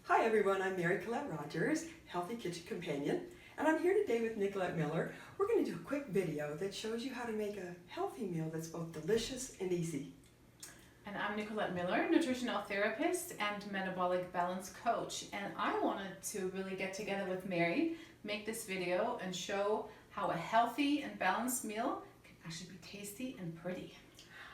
Hi everyone, I'm Nicolett Rogers, Healthy Kitchen Companion, and I'm here today with Nicolett Miller. We're going to do a quick video that shows you how to make a healthy meal that's both delicious and easy. And I'm Nicolett Miller, nutritional therapist and metabolic balance coach. And I wanted to really get together with Mary, make this video and show how a healthy and balanced meal can actually be tasty and pretty.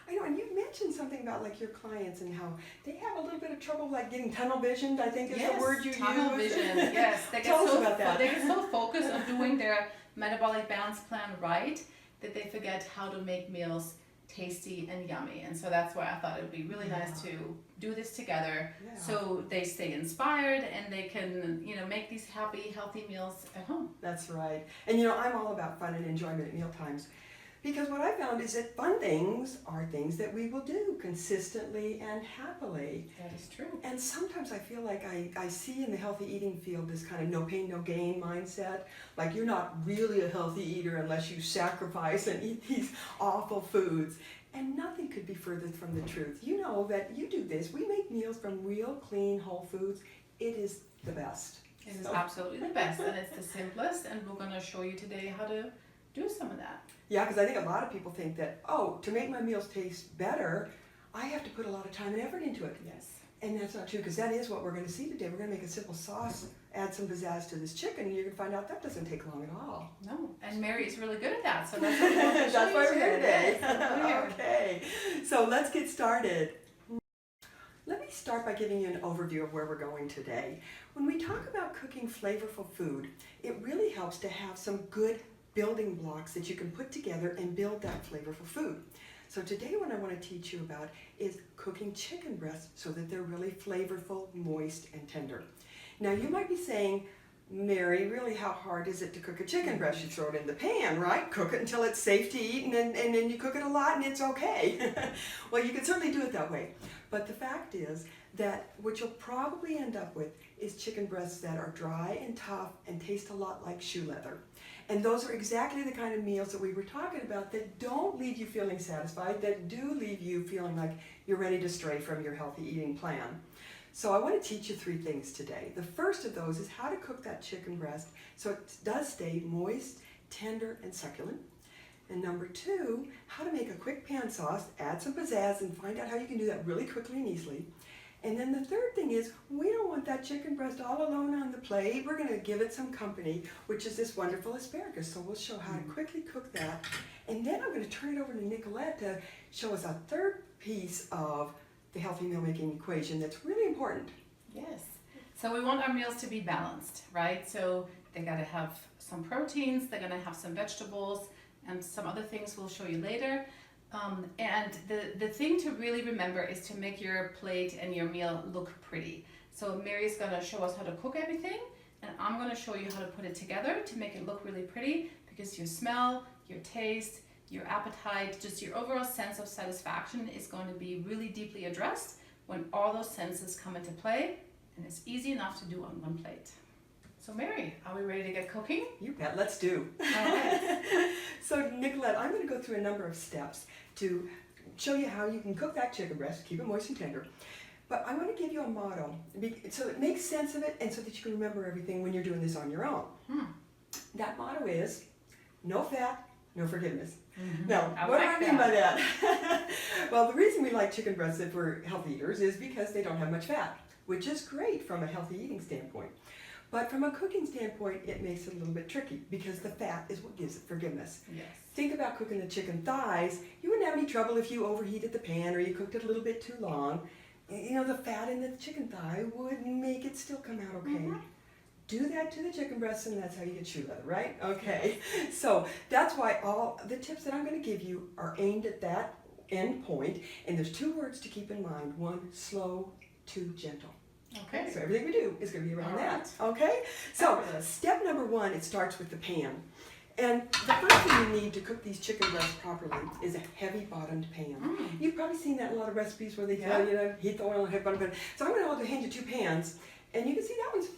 I know, and you mentioned something about like your clients and how they have a little bit of trouble like getting tunnel visioned, I think is the word you use. Tunnel vision, yes. Tell us about that. They get so focused on doing their metabolic balance plan right that they forget how to make meals tasty and yummy. And so that's why I thought it would be really nice to do this together so they stay inspired and they can, make these happy, healthy meals at home. That's right. And I'm all about fun and enjoyment at meal times. Because what I found is that fun things are things that we will do consistently and happily. That is true. And sometimes I feel like I see in the healthy eating field this kind of no pain, no gain mindset. Like you're not really a healthy eater unless you sacrifice and eat these awful foods. And nothing could be further from the truth. You know that you do this. We make meals from real, clean, whole foods. It is the best. It is absolutely the best, and it's the simplest, and we're going to show you today how to do some of that. Yeah, because I think a lot of people think that, to make my meals taste better, I have to put a lot of time and effort into it. Yes. And that's not true, because that is what we're going to see today. We're going to make a simple sauce, add some pizzazz to this chicken, and you're going to find out that doesn't take long at all. No, and Mary is really good at that, so that's what we want to show that's why we're here today. Yes, Okay, so let's get started. Let me start by giving you an overview of where we're going today. When we talk about cooking flavorful food, it really helps to have some good building blocks that you can put together and build that flavorful food. So today what I want to teach you about is cooking chicken breasts so that they're really flavorful, moist, and tender. Now you might be saying, Mary, really how hard is it to cook a chicken breast? You throw it in the pan, right? Cook it until it's safe to eat and then you cook it a lot and it's okay. Well, you can certainly do it that way. But the fact is that what you'll probably end up with is chicken breasts that are dry and tough and taste a lot like shoe leather. And those are exactly the kind of meals that we were talking about that don't leave you feeling satisfied, that do leave you feeling like you're ready to stray from your healthy eating plan. So I want to teach you 3 things today. The first of those is how to cook that chicken breast so it does stay moist, tender, and succulent. And number 2, how to make a quick pan sauce, add some pizzazz, and find out how you can do that really quickly and easily. And then the third thing is, we don't want that chicken breast all alone on the plate. We're going to give it some company, which is this wonderful asparagus. So we'll show how to quickly cook that. And then I'm going to turn it over to Nicolett to show us a third piece of the healthy meal making equation that's really important. Yes. So we want our meals to be balanced, right? So they got to have some proteins, they're going to have some vegetables, and some other things we'll show you later. And the thing to really remember is to make your plate and your meal look pretty. So Mary's going to show us how to cook everything, and I'm going to show you how to put it together to make it look really pretty, because your smell, your taste, your appetite, just your overall sense of satisfaction is going to be really deeply addressed when all those senses come into play, and it's easy enough to do on one plate. So Mary, are we ready to get cooking? You bet, let's do. All right. So Nicolett, I'm going to go through a number of steps to show you how you can cook that chicken breast, keep it moist and tender. But I want to give you a motto so it makes sense of it and so that you can remember everything when you're doing this on your own. That motto is, no fat, no forgiveness. Now, what do I mean by that? Well, the reason we like chicken breasts if we're healthy eaters is because they don't have much fat, which is great from a healthy eating standpoint. But from a cooking standpoint, it makes it a little bit tricky because the fat is what gives it forgiveness. Yes. Think about cooking the chicken thighs. You wouldn't have any trouble if you overheated the pan or you cooked it a little bit too long. The fat in the chicken thigh would make it still come out okay. Do that to the chicken breast and that's how you get shoe leather, right? Okay, so that's why all the tips that I'm going to give you are aimed at that end point. And there's 2 words to keep in mind. 1, slow, 2, gentle. Okay. So everything we do is going to be around All that. right. Okay? So Fabulous. step number 1, it starts with the pan. And the first thing you need to cook these chicken breasts properly is a heavy bottomed pan. You've probably seen that in a lot of recipes where they tell you to heat the oil and heavy bottomed pan. So I'm going to hand you 2 pans, and you can see that one's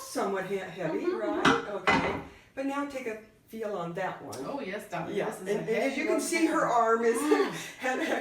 somewhat heavy, right? Okay. But now take a feel on that one. Oh yes, Dr. Yeah, This is and as you can see, her arm is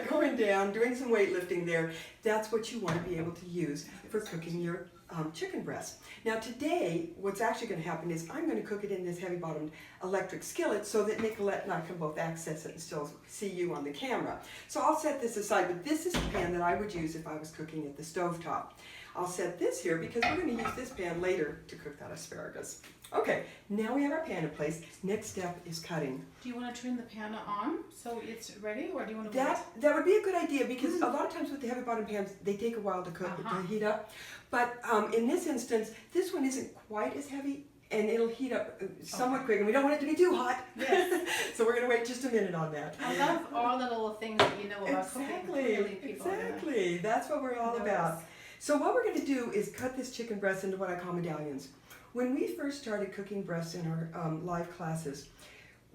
going down, doing some weightlifting there. That's what you want to be able to use for cooking your chicken breast. Now today, what's actually going to happen is I'm going to cook it in this heavy-bottomed electric skillet so that Nicolett and I can both access it and still see you on the camera. So I'll set this aside, but this is the pan that I would use if I was cooking at the stovetop. I'll set this here because we're going to use this pan later to cook that asparagus. Okay, now we have our pan in place. Next step is cutting. Do you want to turn the pan on so it's ready, or do you want to wait? That would be a good idea because a lot of times with the heavy bottom pans, they take a while to cook, to heat up. But in this instance, this one isn't quite as heavy and it'll heat up somewhat quick, and we don't want it to be too hot. Yes. So we're going to wait just a minute on that. I love all the little things that you know about cooking. Clearly, people Exactly. That's what we're all about. So what we're going to do is cut this chicken breast into what I call medallions. When we first started cooking breasts in our live classes,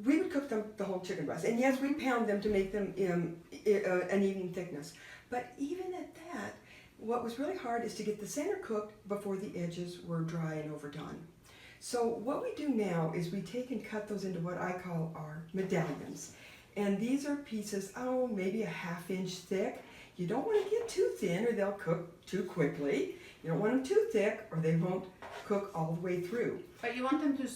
we would cook them the whole chicken breast. And yes, we'd pound them to make them an even thickness. But even at that, what was really hard is to get the center cooked before the edges were dry and overdone. So what we do now is we take and cut those into what I call our medallions. And these are pieces, maybe a ½ inch thick. You don't want to get too thin or they'll cook too quickly. You don't want them too thick or they won't cook all the way through. But you want them to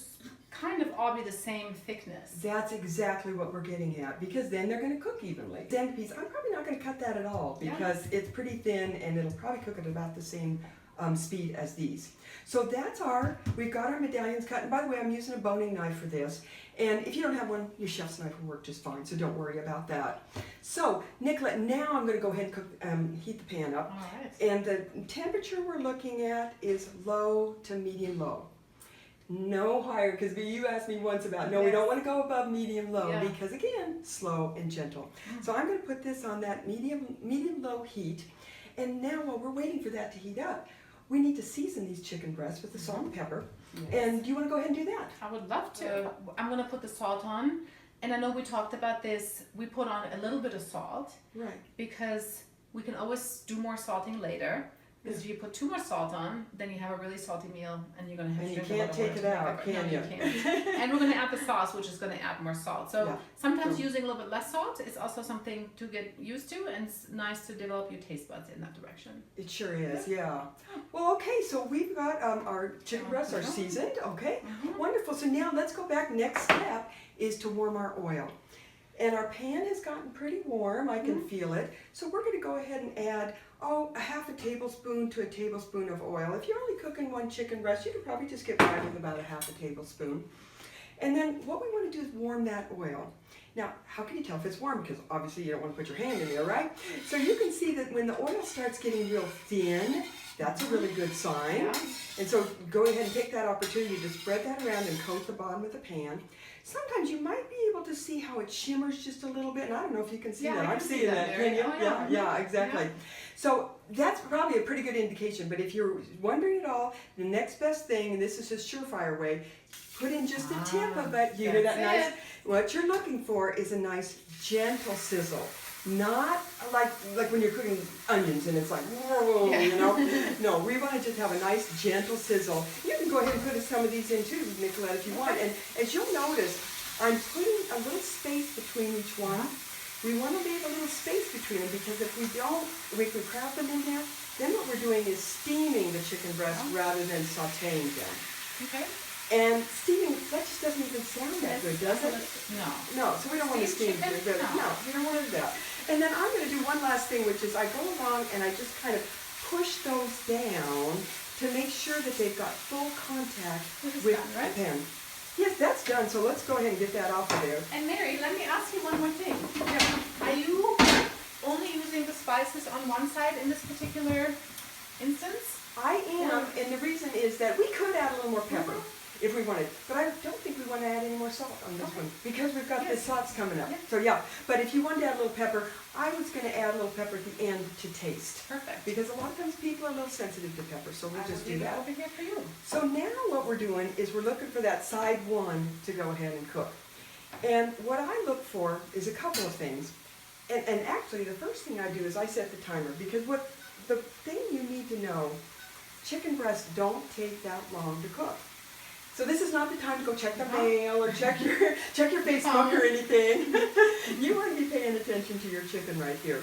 kind of all be the same thickness. That's exactly what we're getting at, because then they're going to cook evenly. The end piece, I'm probably not going to cut that at all because it's pretty thin and it'll probably cook at about the same speed as these. So we've got our medallions cut, and by the way, I'm using a boning knife for this, and if you don't have one, your chef's knife will work just fine, so don't worry about that. So, Nicolett, now I'm going to go ahead and heat the pan up. All right. And the temperature we're looking at is low to medium low. No higher, because you asked me once about, we don't want to go above medium low, because again, slow and gentle. So I'm going to put this on that medium low heat, and now while we're waiting for that to heat up, we need to season these chicken breasts with the salt and pepper. Yes. And do you want to go ahead and do that? I would love to. I'm going to put the salt on, and I know we talked about this. We put on a little bit of salt, right? Because we can always do more salting later. Because if you put too much salt on, then you have a really salty meal, and you're going to have to drink a lot of water. And you can't take it out, can you? No, you can't. And we're going to add the sauce, which is going to add more salt. So sometimes using a little bit less salt is also something to get used to, and it's nice to develop your taste buds in that direction. It sure is, yeah. Well, okay, so we've got our chicken breasts are seasoned, okay? Wonderful. So now let's go back. Next step is to warm our oil. And our pan has gotten pretty warm. I can feel it. So we're going to go ahead and add a ½ tablespoon to a tablespoon of oil. If you're only cooking one chicken breast, you could probably just get by with about a ½ tablespoon. And then what we want to do is warm that oil. Now, how can you tell if it's warm? Because obviously you don't want to put your hand in there, right? So you can see that when the oil starts getting real thin, that's a really good sign. Yeah. And so go ahead and take that opportunity to spread that around and coat the bottom of the pan. Sometimes you might be able to see how it shimmers just a little bit, and I don't know if you can see that. I'm seeing that. Can you? Yeah, exactly. Yeah. So that's probably a pretty good indication, but if you're wondering at all, the next best thing, and this is a surefire way, put in just a tip of it. You hear that nice? What you're looking for is a nice gentle sizzle. Not like when you're cooking onions and it's like, whoa, you know. No, we want to just have a nice gentle sizzle. You can go ahead and put some of these in too, Nicolett, if you want. And as you'll notice, I'm putting a little space between each one. We want to leave a little space between them because if we don't, we can crowd them in there, then what we're doing is steaming the chicken breast rather than sauteing them. Okay. And steaming, that just doesn't even sound that good, does it? No. No, so we don't want to steam chicken. No, we don't want to do that. And then I'm going to do one last thing, which is I go along and I just kind of push those down to make sure that they've got full contact with the pan. Yes, that's done, so let's go ahead and get that off of there. And Mary, let me ask you one more thing. Are you only using the spices on one side in this particular instance? I am, and the reason is that we could add a little more pepper if we wanted, but I don't think we want to add any more salt on this one because we've got the sauce coming up. So but if you wanted to add a little pepper, I was going to add a little pepper at the end to taste. Perfect. Because a lot of times people are a little sensitive to pepper, so we'll just do that. Over here for you. So now what we're doing is we're looking for that side one to go ahead and cook. And what I look for is a couple of things. And actually the first thing I do is I set the timer, because what the thing you need to know, chicken breasts don't take that long to cook. So this is not the time to go check the mail or check your Facebook or anything. You want to be paying attention to your chicken right here.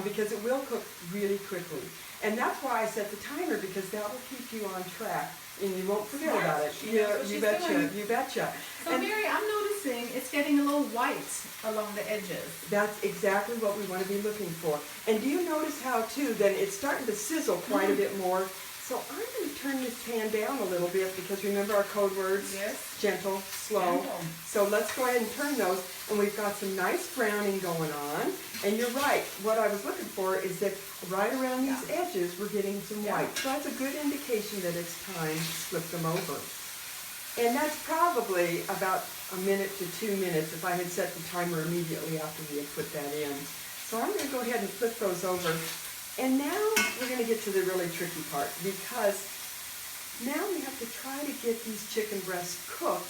because it will cook really quickly. And that's why I set the timer, because that will keep you on track and you won't forget Smart. about it. She knows what she's doing. You betcha. So And Mary, I'm noticing it's getting a little white along the edges. that's exactly what we want to be looking for. And do you notice how too, then it's starting to sizzle quite a bit more. So I'm going to turn this pan down a little bit, because remember our code words? Yes. Gentle, slow. Gentle. So let's go ahead and turn those, and we've got some nice browning going on. And you're right, what I was looking for is that right around these edges we're getting some white. So that's a good indication that it's time to flip them over. And that's probably about a minute to 2 minutes if I had set the timer immediately after we had put that in. So I'm going to go ahead and flip those over. And now we're going to get to the really tricky part, because now we have to try to get these chicken breasts cooked,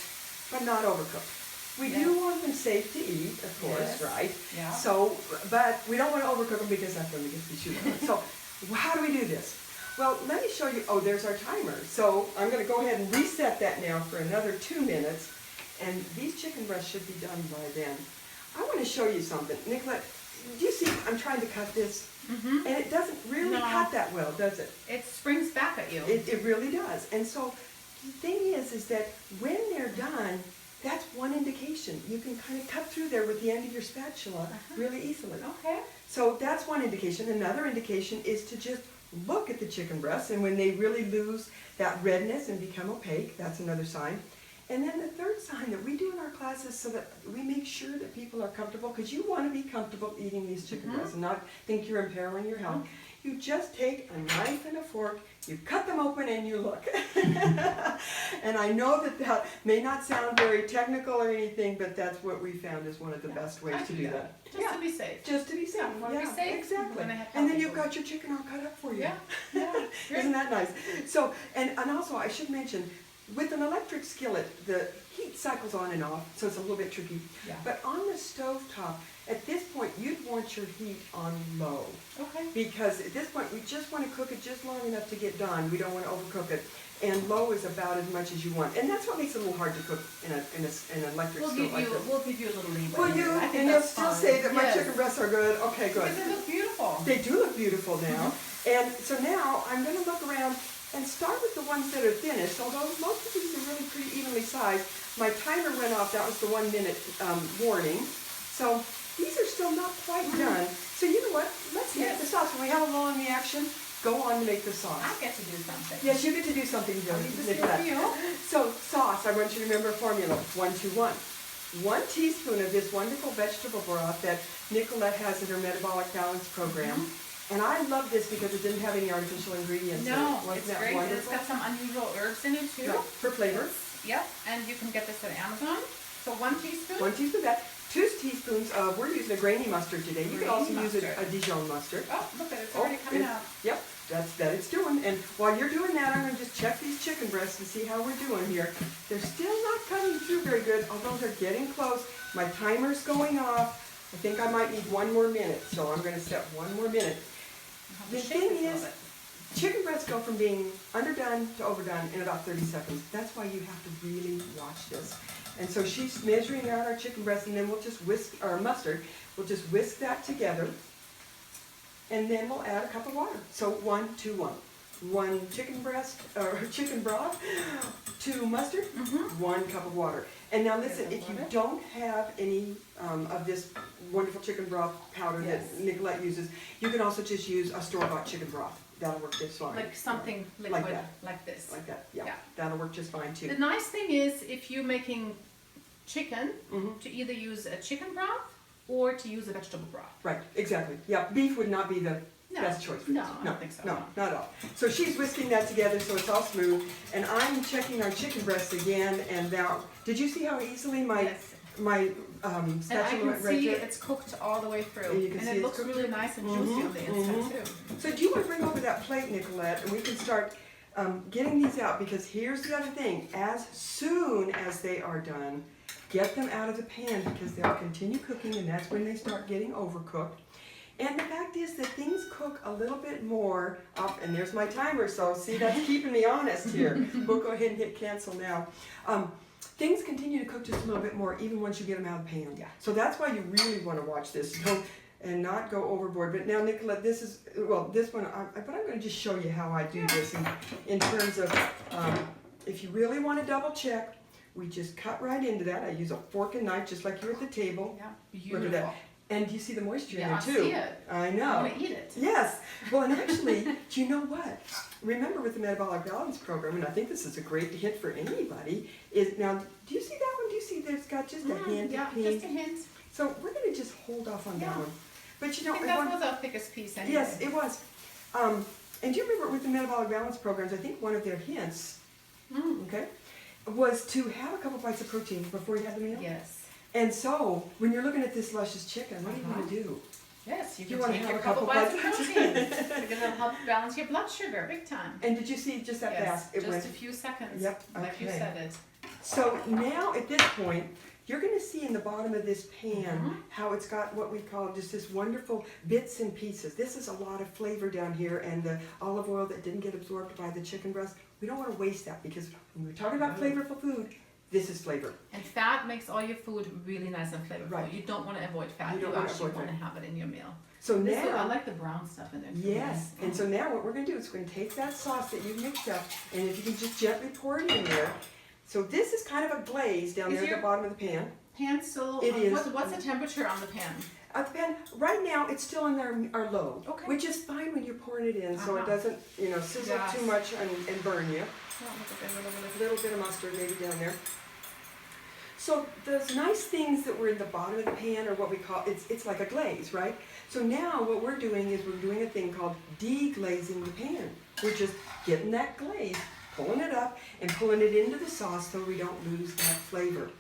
but not overcooked. We do want them safe to eat, of course, right? Yeah. So, but we don't want to overcook them, because that's when we get to shoot them. So how do we do this? Well, let me show you. Oh, there's our timer. So I'm going to go ahead and reset that now for another 2 minutes. And these chicken breasts should be done by then. I want to show you something. Nicolett, do you see I'm trying to cut this? Mm-hmm. And it doesn't really cut that well, does it? It springs back at you. It really does. And so the thing is that when they're done, that's one indication. You can kind of cut through there with the end of your spatula really easily. Okay. So that's one indication. Another indication is to just look at the chicken breasts, and when they really lose that redness and become opaque, that's another sign. And then the third sign that we do in our classes, so that we make sure that people are comfortable, because you want to be comfortable eating these chicken breasts and not think you're imperiling your health. You just take a knife and a fork, you cut them open, and you look. And I know that that may not sound very technical or anything, but that's what we found is one of the best ways to do that. Just to be safe. Just to be safe. Want to be safe? Exactly. When I have And then healthy you've food. got your chicken all cut up for you. Yeah. Yeah. Isn't that nice? So, and also I should mention, with an electric skillet, the heat cycles on and off, so it's a little bit tricky. Yeah. But on the stove top, at this point, you'd want your heat on low. Okay. Because at this point, we just want to cook it just long enough to get done. We don't want to overcook it. And low is about as much as you want. And that's what makes it a little hard to cook in an electric stove like this. We'll give you a little leeway. Will you? I think And you'll that's still fine. say that my Yes. chicken breasts are good? Okay, good. Because they look beautiful. They do look beautiful now. And so now I'm going to look around and start with the ones that are thinnest, although most of these are really pretty evenly sized. My timer went off. That was the 1 minute warning. So these are still not quite done. So you know what? Let's make the sauce. When we have a lull in the action, go on to make the sauce. I get to do something. Yes, you get to do something, I'll leave this Nicolett. here for you. So sauce, I want you to remember a formula, 1-2-1. 1 teaspoon of this wonderful vegetable broth that Nicolett has in her Metabolic Balance program. And I love this because it didn't have any artificial ingredients in it. No, Wasn't it's that great. wonderful? It's got some unusual herbs in it too. Right, for flavor. Yep, and you can get this at Amazon. So 1 teaspoon. 1 teaspoon of that. 2 teaspoons of, we're using a grainy mustard today. You can also Grainy use a Dijon mustard. Oh, look at it. It's already coming out. Yep, that it's doing. And while you're doing that, I'm going to just check these chicken breasts and see how we're doing here. They're still not coming through very good, although they're getting close. My timer's going off. I think I might need 1 more minute, so I'm going to set 1 more minute. The thing is, chicken breasts go from being underdone to overdone in about 30 seconds. That's why you have to really watch this. And so she's measuring out our chicken breast, and then we'll just whisk, or mustard, we'll just whisk that together, and then we'll add a cup of water. So 1-2-1. 1 chicken breast, or chicken broth, 2 mustard, 1 cup of water. And now listen, if you don't have any of this wonderful chicken broth powder that Nicolett uses, you can also just use a store-bought chicken broth. That'll work just fine. Like something liquid like this. Like that, yeah. That'll work just fine too. The nice thing is, if you're making chicken, to either use a chicken broth or to use a vegetable broth. Right, exactly. Yeah, beef would not be the best choice for this. I don't think so. No, not at all. So she's whisking that together so it's all smooth, and I'm checking our chicken breasts again, and now, did you see how easily my And I spatula can went right see through? it's cooked all the way through. And you can And see it it's looks cooked really through. nice and juicy on the inside too. So do you want to bring over that plate, Nicolett, and we can start getting these out, because here's the other thing. As soon as they are done, get them out of the pan, because they'll continue cooking, and that's when they start getting overcooked. And the fact is that things cook a little bit more up, and there's my timer, so see, that's keeping me honest here. We'll go ahead and hit cancel now. Things continue to cook just a little bit more even once you get them out of the pan. Yeah. So that's why you really want to watch this. and not go overboard. But now, Nicolett, this is, well, this one, but I'm going to just show you how I do this in terms of, if you really want to double check, we just cut right into that. I use a fork and knife just like you're at the table. Yeah, Look at beautiful. that. And do you see the moisture in Yeah, there I too? see it. I know. I want to eat it. Yes. Well, and actually, do you know what? Remember with the Metabolic Balance program, and I think this is a great hint for anybody, is now, do you see that one? Do you see there's got just a hint Yeah, of pink? just a hint. So we're going to just hold off on that Yeah. one. But you I know, think that was our thickest piece anyway. yes, it was. And do you remember with the Metabolic Balance programs, I think one of their hints, okay, was to have a couple bites of protein before you have the meal. Yes. And so, when you're looking at this luscious chicken, what do you want to do? Yes, you You can wanna take have your a couple couple bites of bites. protein because it'll help balance your blood sugar big time. And did you see just that Yes, fast? It just went. a few seconds. Yep, Like you okay. said it. So now at this point, you're going to see in the bottom of this pan how it's got what we call just this wonderful bits and pieces. This is a lot of flavor down here, and the olive oil that didn't get absorbed by the chicken breast. We don't want to waste that because when we're talking about flavorful food, this is flavor. And fat makes all your food really nice and flavorful. Right. You don't want to avoid fat. You You, don't wanna actually avoid want to fat. have it in your meal. So I now, like the brown stuff in there. too. yes, and so now what we're going to do is we're going to take that sauce that you've mixed up, and if you can just gently pour it in there. So this is kind of a glaze down Is there at your- the bottom of the pan. Pan still. It is. What's the temperature on the pan? The pan, right now, it's still in our low, Okay. which is fine when you're pouring it in, so it doesn't, sizzle Yes. too much and burn you. Oh, look at that A little bit of mustard maybe down there. So those nice things that were in the bottom of the pan are what we call, it's like a glaze, right? So now what we're doing is we're doing a thing called deglazing the pan. We're just getting that glaze, pulling it up, and pulling it into the sauce so we don't lose that flavor.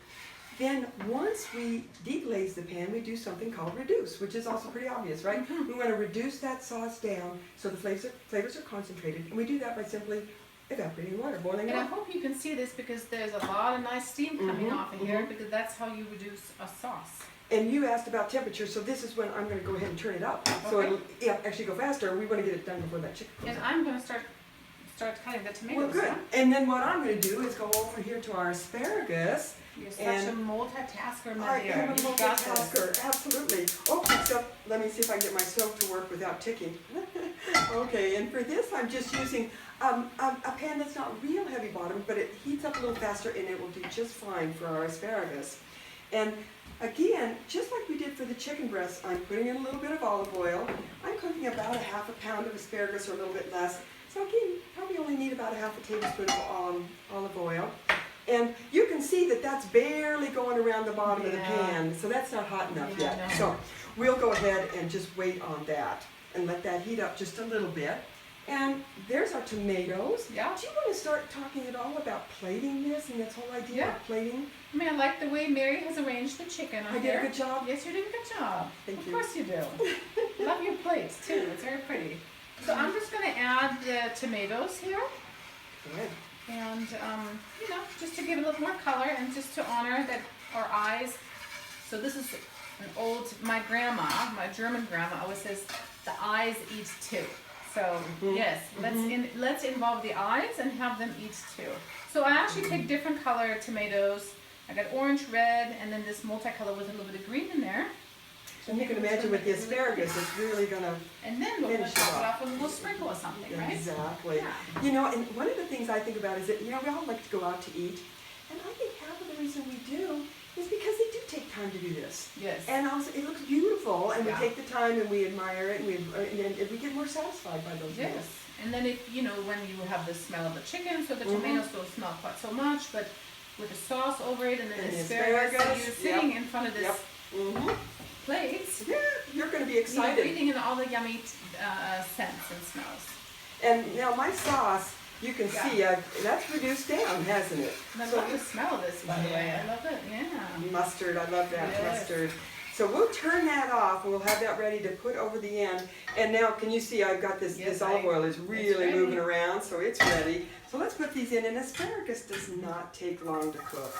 Then once we deglaze the pan, we do something called reduce, which is also pretty obvious, right? We want to reduce that sauce down so the flavors are concentrated, and we do that by simply evaporating water, boiling it And I up. hope you can see this because there's a lot of nice steam coming off of here because that's how you reduce a sauce. And you asked about temperature, so this is when I'm going to go ahead and turn it up. So Okay. it'll actually go faster. We want to get it done before that chicken goes And up. I'm going to start cutting the tomatoes. Well, good. yeah? And then what I'm going to do is go over here to our asparagus. You're such And a multitasker, my I dear. am a You've got this. multitasker, absolutely. Okay, so let me see if I can get my stove to work without ticking. Okay, and for this I'm just using a pan that's not real heavy bottom, but it heats up a little faster and it will do just fine for our asparagus. And again, just like we did for the chicken breast, I'm putting in a little bit of olive oil. I'm cooking about a half a pound of asparagus or a little bit less. So again, probably only need about a half a tablespoon of olive oil. And you can see that that's barely going around the bottom of the Yeah. pan, so that's not hot enough Yeah, yet. no. So we'll go ahead and just wait on that and let that heat up just a little bit. And there's our tomatoes. Yeah. Do you want to start talking at all about plating this and this whole idea Yeah. of plating? I mean, I like the way Mary has arranged the chicken on I did here. a good job? Yes, you did a good job. Thank of you. course you do. Love your plates too. It's very pretty. So I'm just going to add the tomatoes here. Good. And, just to give it a little more color and just to honor that our eyes. So this is my grandma, my German grandma always says, the eyes eat too. So yes, let's involve the eyes and have them eat too. So I actually take different color tomatoes. I got orange, red, and then this multicolor with a little bit of green in there. And you can imagine with the asparagus, it's really going to And then we're going to Finish it top it off. off with a little sprinkle of something, right? Exactly. Yeah. And one of the things I think about is that, we all like to go out to eat. And I think half of the reason we do is because they do take time to do this. Yes. And also, it looks beautiful, and Yeah. we take the time and we admire it, and we get more satisfied by those Yes. meals. And then if, when you have the smell of the chicken, so the tomatoes don't smell quite so much, but with the sauce over it and then And the the asparagus, asparagus, you're sitting in front of this Mm-hmm. plate, Yeah, you're going to be you're excited. breathing in all the yummy scents and smells. And now my sauce, you can Yeah. see, that's reduced down, hasn't it? And I So love the smell of this, by the way. I love it, yeah. Mustard, I love that Yes. mustard. So we'll turn that off, and we'll have that ready to put over the end. And now, can you see I've got this, Yes, this olive oil is really ready. moving around, so it's ready. So let's put these in, and asparagus does not take long to cook.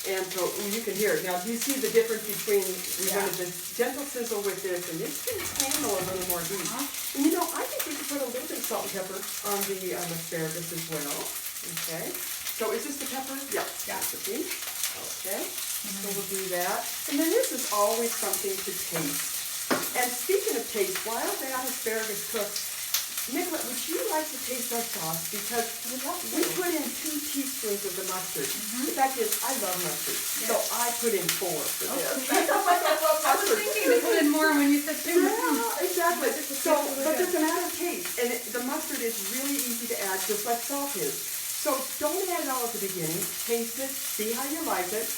And so you can hear it. Now, do you see the difference between, we wanted this gentle sizzle with this, and this can handle a little more heat. And I think we could put a little bit of salt and pepper on the asparagus as well. Okay. So is this the pepper? Yeah. Yeah. That's the piece. Okay. So we'll do that. And then this is always something to taste. taste. While that asparagus cooks, Nicolett, would you like to taste our sauce? Because we put in 2 teaspoons of the mustard. The fact is, I love mustard, so I put in 4 for this. That's how much I love I was mustard. thinking to put in more when you said 2. Yeah, exactly. So, but good. there's a matter of taste, and the mustard is really easy to add, just like salt is. So don't add it all at the beginning. Taste it, see how you like it.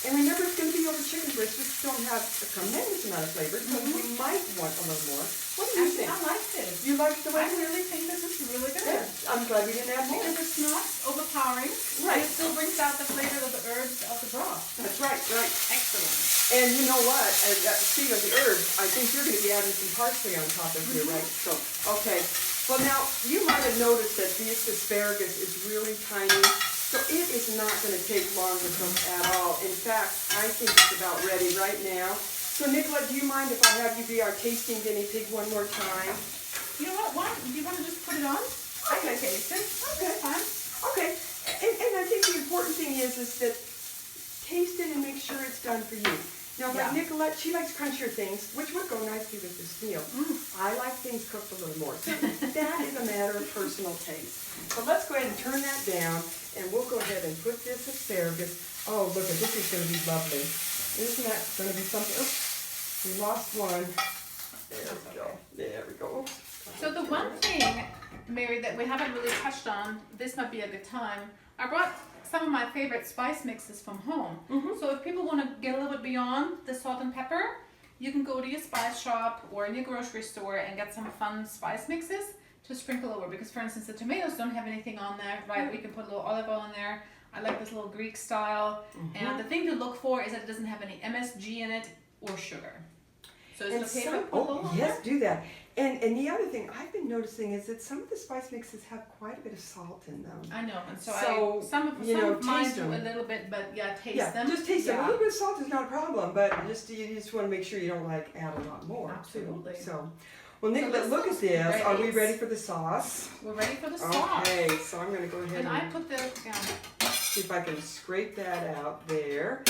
And remember, it's going to be over chicken breasts, which don't have a tremendous amount of flavor, so we might want a little more. What do you Actually, think? I like this. You like the way I really think this is really good. Yeah, I'm glad we didn't add more. Because it's not overpowering. Right. And it still brings out the flavor of the herbs of the broth. That's right, right. Excellent. And you know what? Speaking of the herbs, I think you're going to be adding some parsley on top of here, right? So, okay. Well, now, you might have noticed that this asparagus is really tiny, so it is not going to take long to cook at all. In fact, I think it's about ready right now. So, Nicolett, do you mind if I have you be our tasting guinea pig one more time? You know what? Do you want to just put it on? I can taste it. Okay, fine. Okay. And I think the important thing is that taste it and make sure it's done for you. Now, like Nicolett, she likes crunchier things, which would go nicely with this meal. I like things cooked a little more. So that is a matter of personal taste. So let's go ahead and turn that down, and we'll go ahead and put this asparagus. Oh, look, this is going to be lovely. Isn't that going to be something? Oops, we lost one. There we go. There we go. Oops. So the one thing, Mary, that we haven't really touched on, this might be a good time. I brought some of my favorite spice mixes from home. So if people want to get a little bit beyond the salt and pepper, you can go to your spice shop or in your grocery store and get some fun spice mixes to sprinkle over. Because for instance, the tomatoes don't have anything on there, right? We can put a little olive oil in there. I like this little Greek style. And the thing to look for is that it doesn't have any MSG in it or sugar. So it's okay if I put a little on yes, there? do that. And the other thing I've been noticing is that some of the spice mixes have quite a bit of salt in them. I know, and so some of mine taste do them. a little bit, but taste Yeah, them. just taste them. A little bit of salt is not a problem, but you just want to make sure you don't add a lot more. Absolutely. So, well, Nicolett, this look at this. great. Are we ready for the sauce? We're ready for the sauce. Okay, so I'm going to go ahead And I put the see if I can scrape that out there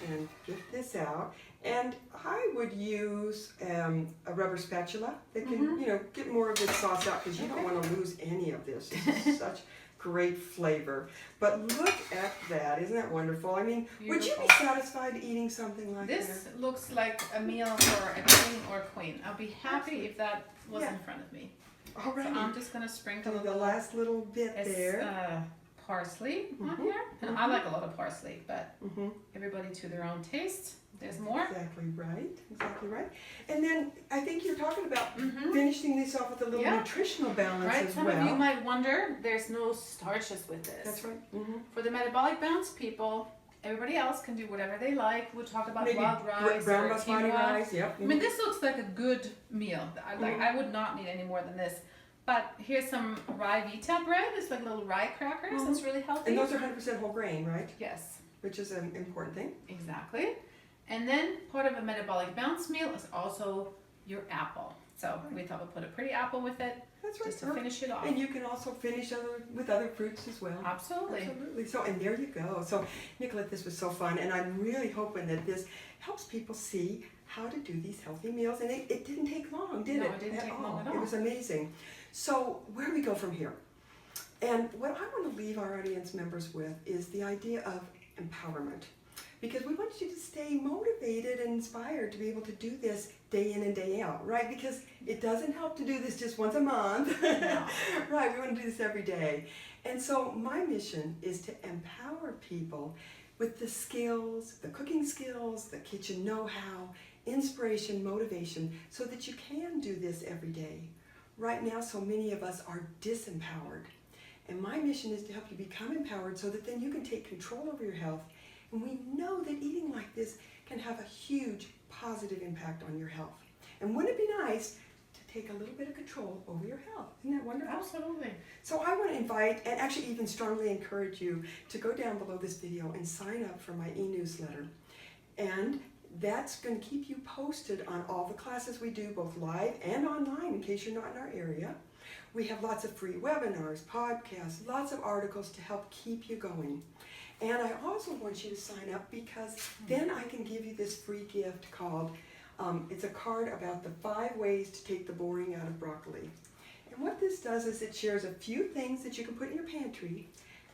and get this out. And I would use a rubber spatula that can, get more of this sauce out because you don't want to lose any of this. This is such great flavor. But look at that. Isn't that wonderful? I mean, would you be satisfied eating something like that? This looks like a meal for a king or a queen. I'll be happy if that was in front of me. All right. So I'm just going to sprinkle the last little bit there. Parsley on here. And I like a lot of parsley, but everybody to their own taste. There's more. Exactly right. Exactly right. And then I think you're talking about finishing this off with a little nutritional balance as Some well. of you might wonder, there's no starches with this. That's right. For the metabolic balance people, everybody else can do whatever they like. We'll talk about Maybe wild rice brown or basmati quinoa. rice. Yep. I mean, this looks like a good meal. I would not need any more than this. But here's some rye vita bread. It's like little rye crackers. It's really healthy. And those are 100% whole grain, right? Yes. Which is an important thing. Exactly. And then part of a metabolic balance meal is also your apple. So we thought we'd put a pretty apple with it. That's right. Just to finish it off. And you can also finish with other fruits as well. Absolutely. Absolutely. So, and there you go. So, Nicolett, this was so fun. And I'm really hoping that this helps people see how to do these healthy meals. And it didn't take long, did it? No, it didn't take long at all. It was amazing. So, where do we go from here? And what I want to leave our audience members with is the idea of empowerment. Because we want you to stay motivated and inspired to be able to do this day in and day out, right? Because it doesn't help to do this just once a month. No. Right, we want to do this every day. And so my mission is to empower people with the skills, the cooking skills, the kitchen know-how, inspiration, motivation, so that you can do this every day. Right now, so many of us are disempowered. And my mission is to help you become empowered so that then you can take control over your health. And we know that eating like this can have a huge positive impact on your health. And wouldn't it be nice to take a little bit of control over your health? Isn't that wonderful? Absolutely. So I want to invite, and actually even strongly encourage you to go down below this video and sign up for my e-newsletter. And that's going to keep you posted on all the classes we do, both live and online, in case you're not in our area. We have lots of free webinars, podcasts, lots of articles to help keep you going. And I also want you to sign up because then I can give you this free gift called It's a card about the 5 ways to take the boring out of broccoli. And what this does is it shares a few things that you can put in your pantry,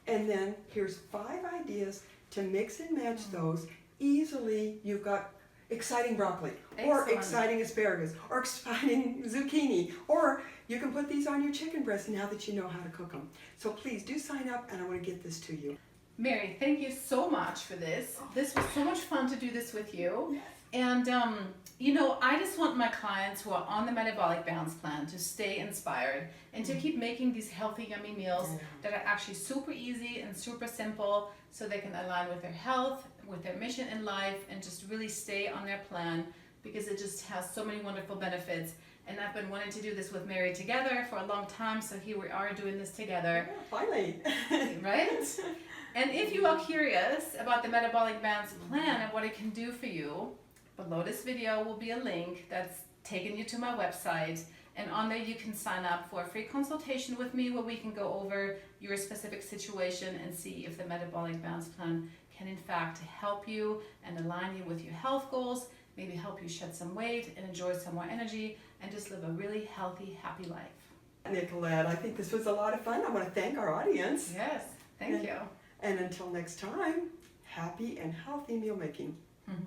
and then here's 5 ideas to mix and match those easily. You've got exciting broccoli, or Excellent. exciting asparagus, or exciting zucchini, or you can put these on your chicken breast now that you know how to cook them. So please do sign up, and I want to get this to you. Mary, thank you so much for this. This was so much fun to do this with you. And, I just want my clients who are on the Metabolic Balance plan to stay inspired and to keep making these healthy, yummy meals that are actually super easy and super simple so they can align with their health, with their mission in life, and just really stay on their plan because it just has so many wonderful benefits. And I've been wanting to do this with Mary together for a long time, so here we are doing this together. Yeah, finally. Right? And if you are curious about the Metabolic Balance plan and what it can do for you, below this video will be a link that's taking you to my website, and on there you can sign up for a free consultation with me where we can go over your specific situation and see if the Metabolic Balance plan can in fact help you and align you with your health goals, maybe help you shed some weight and enjoy some more energy and just live a really healthy, happy life. Nicolett, I think this was a lot of fun. I want to thank our audience. Yes, thank you. And until next time, happy and healthy meal making. Mhm.